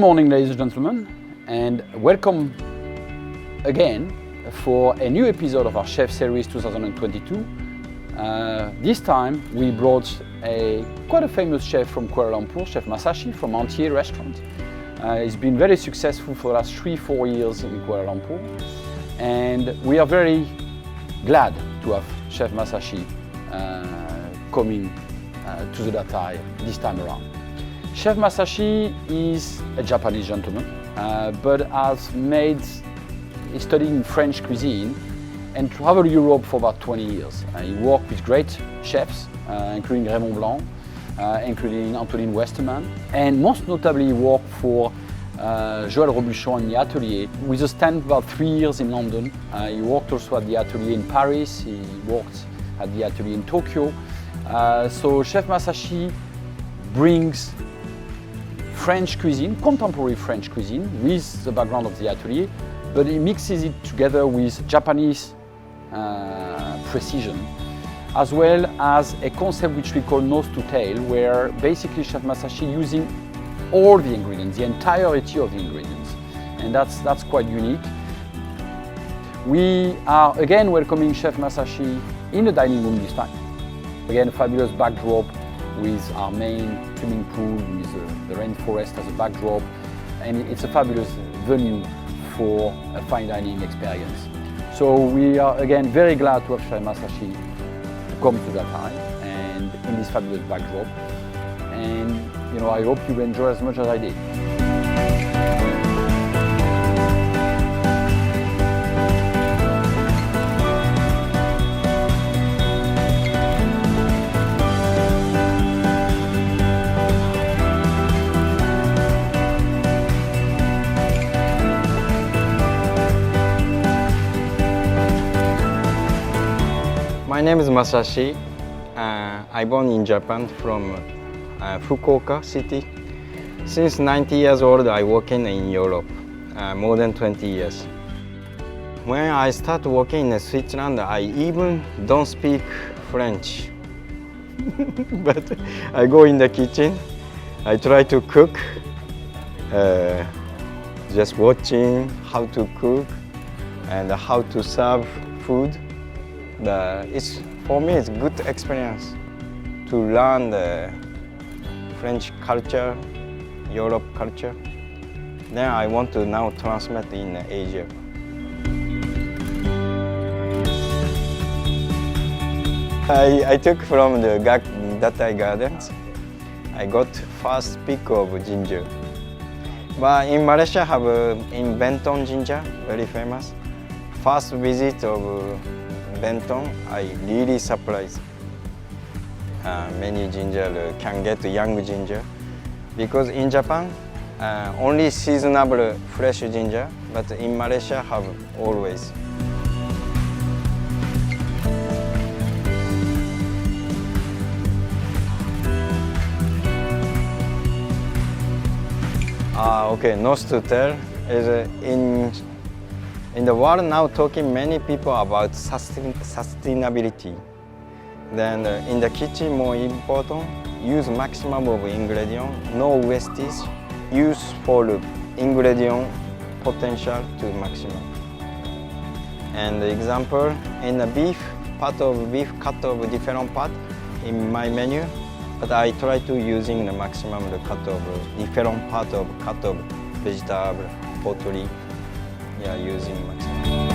morning, ladies and gentlemen, and welcome again for a new episode of our Chef Series 2022. This time we brought quite a famous chef from Kuala Lumpur, Chef Masashi from Entier restaurant. He's been very successful for the last 3-4 years in Kuala Lumpur, and we are very glad to have Chef Masashi coming to the Datai this time around. Chef Masashi is a Japanese gentleman, but he's studied in French cuisine and traveled Europe for about 20 years. He worked with great chefs, including Raymond Blanc, including Antoine Westerman, and most notably he worked for Joël Robuchon in the Atelier, with a stand about 3 years in London. He worked also at the Atelier in Paris, he worked at the Atelier in Tokyo. So Chef Masashi brings French cuisine, contemporary French cuisine, with the background of the Atelier, but he mixes it together with Japanese precision, as well as a concept which we call nose to tail, where basically Chef Masashi using all the ingredients, the entirety of the ingredients, and that's quite unique. We are again welcoming Chef Masashi in the dining room this time. Again, a fabulous backdrop with our main swimming pool, with the rainforest as a backdrop, and it's a fabulous venue for a fine dining experience. So we are again very glad to have Chef Masashi come to Datai and in this fabulous backdrop. And I hope you enjoy as much as I did. My name is Masashi. I born in Japan from Fukuoka city. Since 90 years old, I working in Europe, more than 20 years. When I start working in Switzerland, I even don't speak French. But I go in the kitchen, I try to cook, just watching how to cook and how to serve food. For me, it's a good experience to learn the French culture, Europe culture. Then I want to now transmit in Asia. I took from the Datai Gardens. I got first pick of ginger. But in Malaysia, have in Benton ginger, very famous. First visit of Benton, I really surprised. Many ginger can get young ginger, because in Japan only seasonable fresh ginger, but in Malaysia have always. Okay, nose to tail is in the world now talking many people about sustainability. Then in the kitchen more important, use maximum of ingredient, no wastage, use for ingredient potential to maximum. And example, in the beef, part of beef cut of different part in my menu, but I try to using the maximum the cut of different part of cut of vegetable, poultry. Yeah, using maximum.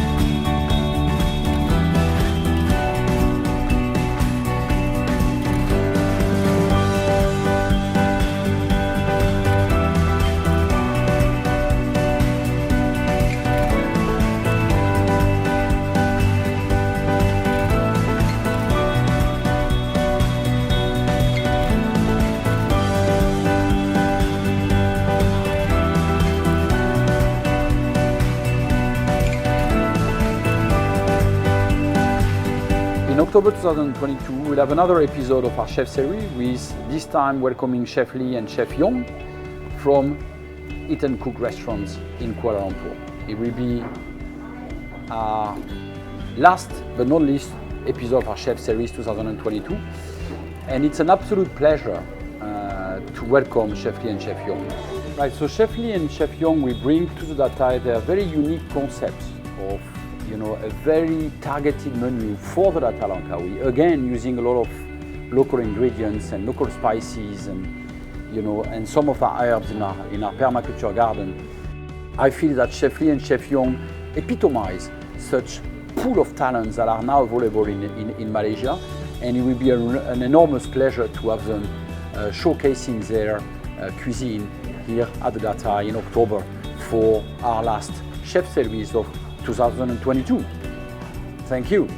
In October 2022, we'll have another episode of our Chef Series, with this time welcoming Chef Lee and Chef Yong from Eat and Cook restaurants in Kuala Lumpur. It will be our last but not least episode of our Chef Series 2022, and it's an absolute pleasure to welcome Chef Lee and Chef Yong. Right, so Chef Lee and Chef Yong, we bring to the Datai their very unique concept of, a very targeted menu for the Datai Langkawi. Again, using a lot of local ingredients and local spices and some of our herbs in our permaculture garden. I feel that Chef Lee and Chef Yong epitomize such pool of talents that are now available in Malaysia, and it will be an enormous pleasure to have them showcasing their cuisine here at the Datai in October for our last chef series of 2022. Thank you.